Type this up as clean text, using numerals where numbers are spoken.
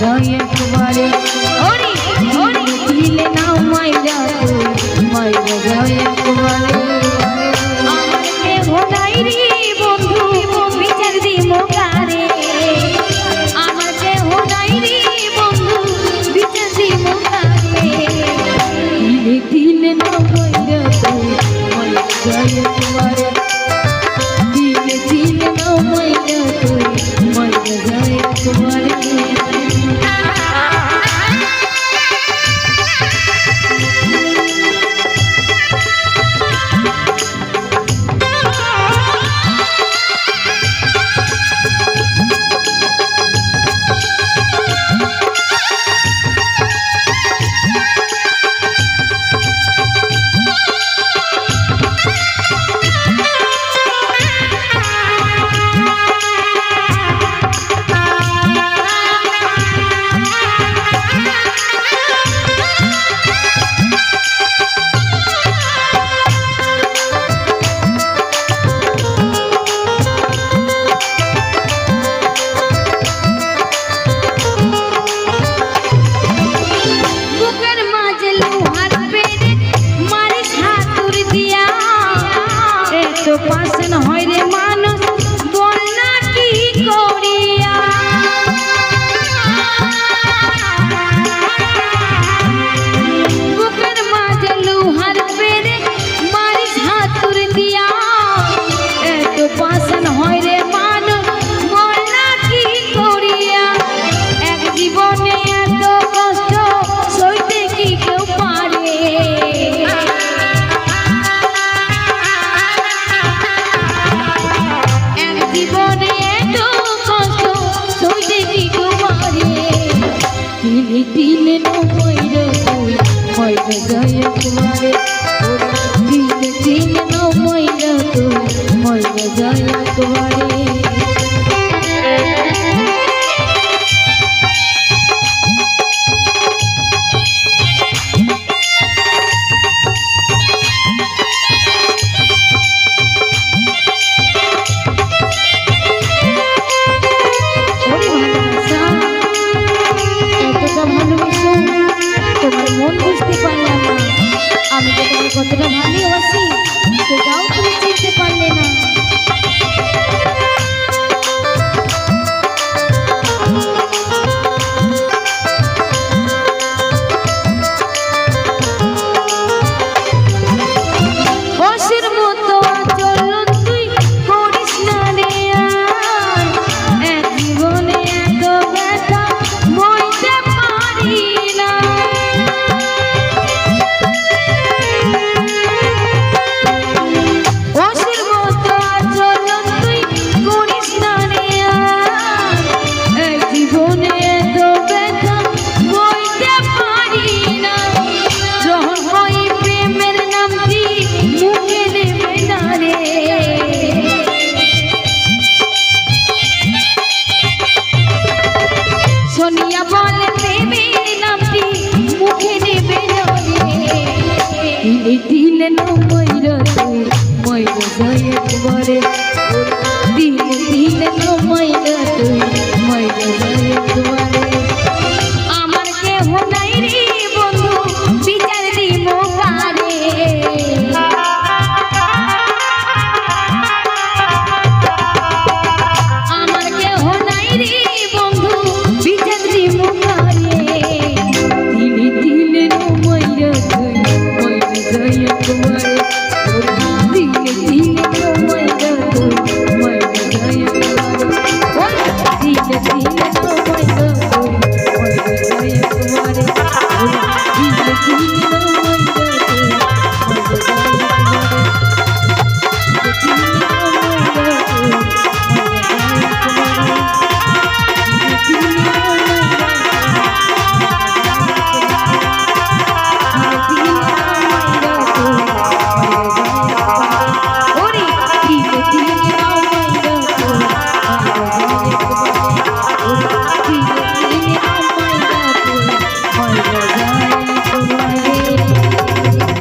তোমারে একবারে ওরে ওরে দিলে নাও মাইরা তুই মাইরা যাও একবারে আমার কেহ নাই রে বন্ধু বিচার দিমো কারে আমার কেহ নাই রে বন্ধু বিচার দিমো কারে দিলে দিলে নাও মাইরা তুই মাইরা যাও একবারে দিলে দিলে নাও মাইরা তুই মাইরা যাও একবারে পাশন হয় রে মানুষ বল না কি করিয়া বুকের মাঝে লোহার পেরে মারিস হাতুর দিয়া এত পাশন হয় রে মানুষ বল না কি করিয়া এক জীবনে এত কষ্ট সইতে কি কেউ পারে দিলে নো ময়রা তুই ময়রা যায় একবারে দিলে দিলে নো ময়রা তুই ময়রা যায় একবারে তোমার মন বুঝতে পারলাম না আমি যে তোমার কতটা ভালোবাসি সেটাও তুমি চিনতে পারলে না বসের মতো আচরণ তুই করিস না রে এক জীবনে এত ব্যথা বইতে পারি না সোনিয়া বলে প্রেমের নামটি মুখে নেবে না রে দিলে দিলে নো ময়রা তুই ময়রা যায় একবারে